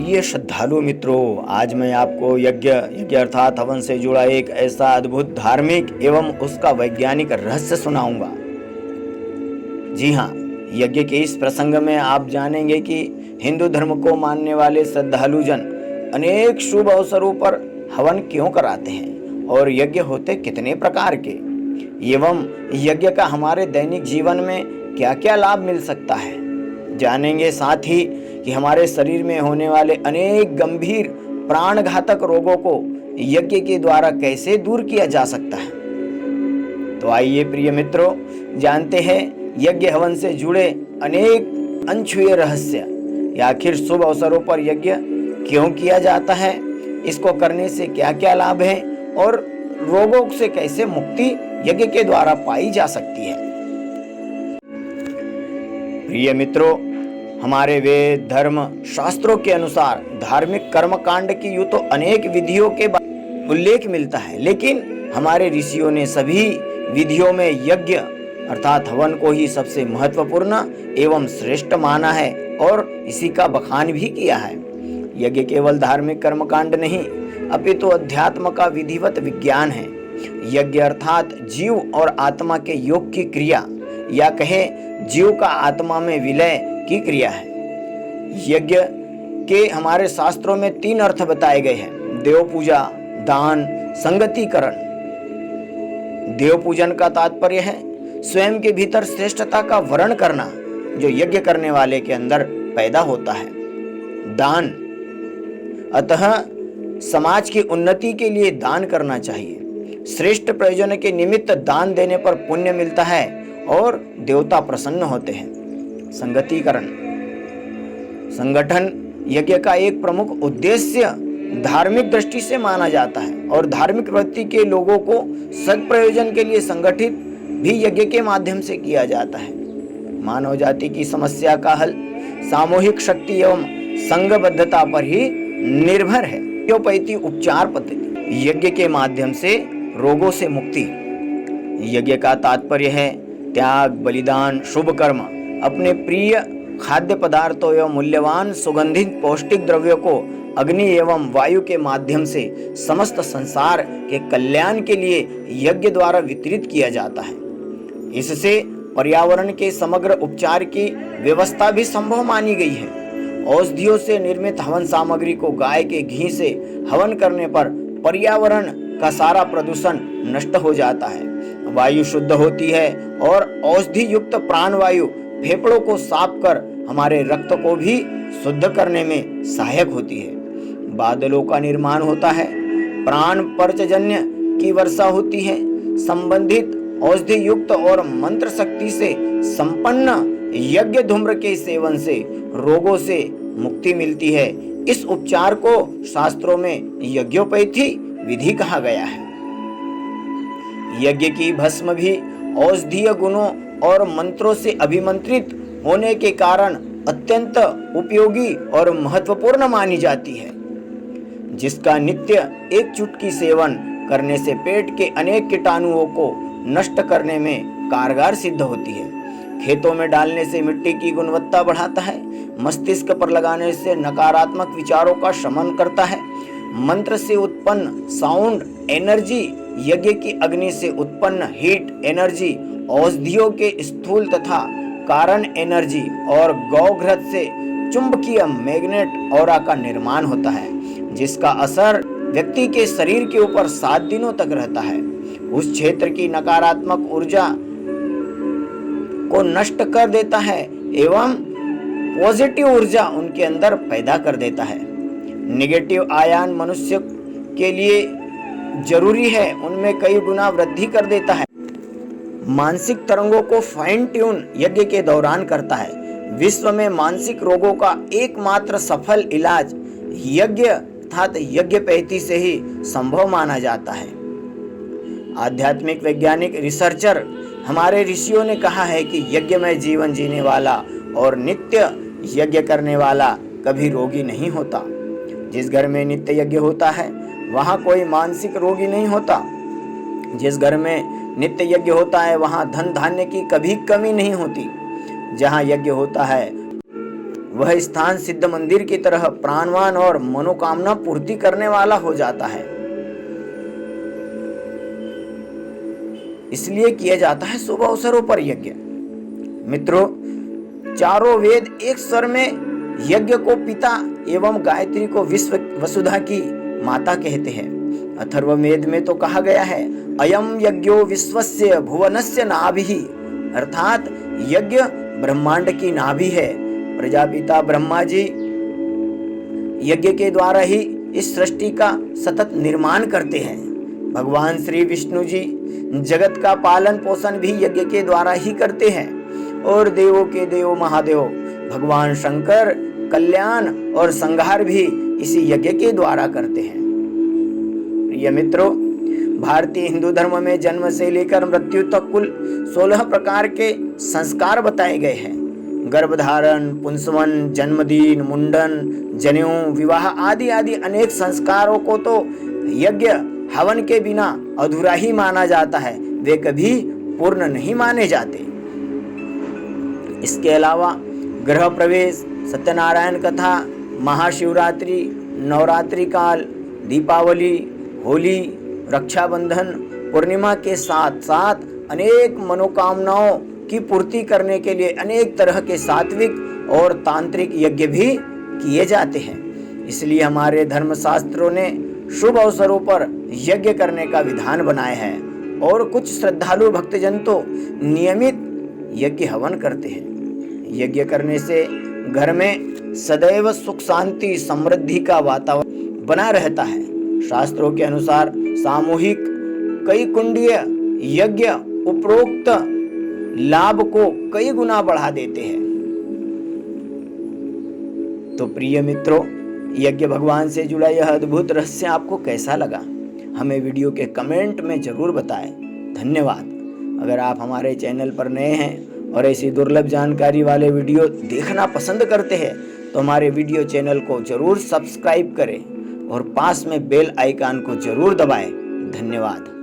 प्रिय श्रद्धालु मित्रों, आज मैं आपको यज्ञ अर्थात हवन से जुड़ा एक ऐसा अद्भुत धार्मिक एवं उसका वैज्ञानिक रहस्य सुनाऊंगा। जी हाँ, यज्ञ के इस प्रसंग में आप जानेंगे कि हिंदू धर्म को मानने वाले श्रद्धालु जन अनेक शुभ अवसरों पर हवन क्यों कराते हैं और यज्ञ होते कितने प्रकार के, एवं यज्ञ का हमारे दैनिक जीवन में क्या क्या लाभ मिल सकता है। जानेंगे साथ ही कि हमारे शरीर में होने वाले अनेक गंभीर प्राणघातक रोगों को यज्ञ के द्वारा कैसे दूर किया जा सकता है। तो आइए प्रिय मित्रों, जानते हैं यज्ञ हवन से जुड़े अनेक अनछुए रहस्य। आखिर शुभ अवसरों पर यज्ञ क्यों किया जाता है, इसको करने से क्या क्या लाभ है और रोगों से कैसे मुक्ति यज्ञ के द्वारा पाई जा सकती है। प्रिय मित्रों, हमारे वेद धर्म शास्त्रों के अनुसार धार्मिक कर्मकांड की यूं तो अनेक विधियों के उल्लेख मिलता है, लेकिन हमारे ऋषियों ने सभी विधियों में यज्ञ अर्थात हवन को ही सबसे महत्वपूर्ण एवं श्रेष्ठ माना है और इसी का बखान भी किया है। यज्ञ केवल धार्मिक कर्मकांड नहीं, अपितु अध्यात्म का विधिवत विज्ञान है। यज्ञ अर्थात जीव और आत्मा के योग की क्रिया, या कहे जीव का आत्मा में विलय की क्रिया है। यज्ञ के हमारे शास्त्रों में 3 अर्थ बताए गए हैं: देव पूजा, दान, संगतिकरण। देव पूजन का तात्पर्य है स्वयं के भीतर श्रेष्ठता का वर्ण करना, जो यज्ञ करने वाले के अंदर पैदा होता है। दान, अतः समाज की उन्नति के लिए दान करना चाहिए। श्रेष्ठ प्रयोजन के निमित्त दान देने पर पुण्य मिलता है और देवता प्रसन्न होते हैं। संगतिकरण, संगठन यज्ञ का एक प्रमुख उद्देश्य धार्मिक दृष्टि से माना जाता है और धार्मिक वृत्ति के लोगों को सत्प्रयोजन के लिए संगठित भी यज्ञ के माध्यम से किया जाता है। मानव जाति की समस्या का हल सामूहिक शक्ति एवं संघबद्धता पर ही निर्भर है। होम्योपैथी उपचार पद्धति, यज्ञ के माध्यम से रोगों से मुक्ति। यज्ञ का तात्पर्य है त्याग, बलिदान, शुभ कर्म। अपने प्रिय खाद्य पदार्थों एवं मूल्यवान सुगंधित पौष्टिक द्रव्यों को अग्नि एवं वायु के माध्यम से समस्त संसार के कल्याण के लिए यज्ञ द्वारा वितरित किया जाता है। इससे पर्यावरण के समग्र उपचार की व्यवस्था भी संभव मानी गई है। औषधियों से निर्मित हवन सामग्री को गाय के घी से हवन करने पर पर्यावरण का सारा प्रदूषण नष्ट हो जाता है, वायु शुद्ध होती है और औषधि युक्त प्राणवायु फेफड़ों को साफ कर हमारे रक्त को भी शुद्ध करने में सहायक होती है। बादलों का निर्माण होता है, प्राण पर्चजन्य की वर्षा होती है। संबंधित औषधि युक्त और मंत्र शक्ति से संपन्न यज्ञ धूम्र के सेवन से रोगों से मुक्ति मिलती है। इस उपचार को शास्त्रों में यज्ञोपैथी विधि कहा गया है। यज्ञ की भस्म भी औषधीय गुणों और मंत्रों से अभिमंत्रित होने के कारण अत्यंत उपयोगी और महत्वपूर्ण मानी जाती है, जिसका नित्य एक चुटकी सेवन करने से पेट के अनेक कीटाणुओं को नष्ट करने में कारगर सिद्ध होती है। खेतों में डालने से मिट्टी की गुणवत्ता बढ़ाता है। मस्तिष्क पर लगाने से नकारात्मक विचारों का शमन करता है। मंत्र से उत्पन्न साउंड एनर्जी, यज्ञ की अग्नि से उत्पन्न हीट एनर्जी, औषधियों के स्थूल तथा कारण एनर्जी और गौघृत से चुंबकीय मैग्नेट ऑरा का निर्माण होता है, जिसका असर व्यक्ति के शरीर के ऊपर 7 दिनों तक रहता है। उस क्षेत्र की नकारात्मक ऊर्जा को नष्ट कर देता है एवं पॉजिटिव ऊर्जा उनके अंदर पैदा कर देता है। नेगेटिव आयन मनुष्य के लिए जरूरी है, उनमें कई गुना वृद्धि कर देता है। मानसिक तरंगों को फाइन ट्यून यज्ञ के दौरान करता है। विश्व में मानसिक रोगों का एकमात्र सफल इलाज यज्ञ अर्थात यज्ञोपैथी से ही संभव माना जाता है। आध्यात्मिक वैज्ञानिक रिसर्चर हमारे ऋषियों ने कहा है कि यज्ञ में जीवन जीने वाला और नित्य यज्ञ करने वाला कभी रोगी नहीं होता। जिस घर में नित्य यज्ञ होता है वहाँ कोई मानसिक रोगी नहीं होता। जिस घर में नित्य यज्ञ होता है वहाँ धन धान्य की कभी कमी नहीं होती। जहाँ यज्ञ होता है वह स्थान सिद्ध मंदिर की तरह प्राणवान और मनोकामना पूर्ति करने वाला हो जाता है। इसलिए किया जाता है शुभ अवसरों पर यज्ञ। मित्रों, चारों वेद एक स्वर में यज्ञ को पिता एवं गायत्री को विश्व वसुधा की माता कहते हैं। अथर्ववेद में तो कहा गया है, अयम यज्ञो विश्वस्य भुवनस्य नाभिः, अर्थात यज्ञ ब्रह्मांड की नाभि है। प्रजापिता ब्रह्मा जी यज्ञ के द्वारा ही इस सृष्टि का सतत निर्माण करते हैं। भगवान श्री विष्णु जी जगत का पालन पोषण भी यज्ञ के द्वारा ही करते हैं। और देवों के देव महादेव भगवान शंकर कल्याण और संहार भी इसी यज्ञ के द्वारा करते हैं। प्रिय मित्रों, भारतीय हिंदू धर्म में जन्म से लेकर मृत्यु तक कुल 16 प्रकार के संस्कार बताए गए हैं। गर्भधारण, पुंसवन, जन्मदिन, मुंडन, जनेऊ, विवाह आदि आदि अनेक संस्कारों को तो यज्ञ हवन के बिना अधूरा ही माना जाता है, वे कभी पूर्ण नहीं माने जाते। इसके अलावा गृह प्रवेश, सत्यनारायण कथा, महाशिवरात्रि, नवरात्रि काल, दीपावली, होली, रक्षाबंधन, पूर्णिमा के साथ साथ अनेक मनोकामनाओं की पूर्ति करने के लिए अनेक तरह के सात्विक और तांत्रिक यज्ञ भी किए जाते हैं। इसलिए हमारे धर्मशास्त्रों ने शुभ अवसरों पर यज्ञ करने का विधान बनाया है और कुछ श्रद्धालु भक्तजन तो नियमित यज्ञ हवन करते हैं। यज्ञ करने से घर में सदैव सुख शांति समृद्धि का वातावरण बना रहता है। शास्त्रों के अनुसार सामूहिक कई कुंडीय यज्ञ उपरोक्त लाभ को कई गुना बढ़ा देते हैं। तो प्रिय मित्रों, यज्ञ भगवान से जुड़ा यह अद्भुत रहस्य आपको कैसा लगा, हमें वीडियो के कमेंट में जरूर बताएं। धन्यवाद। अगर आप हमारे चैनल पर नए हैं और ऐसी दुर्लभ जानकारी वाले वीडियो देखना पसंद करते हैं तो हमारे वीडियो चैनल को जरूर सब्सक्राइब करें और पास में बेल आइकन को जरूर दबाएं। धन्यवाद।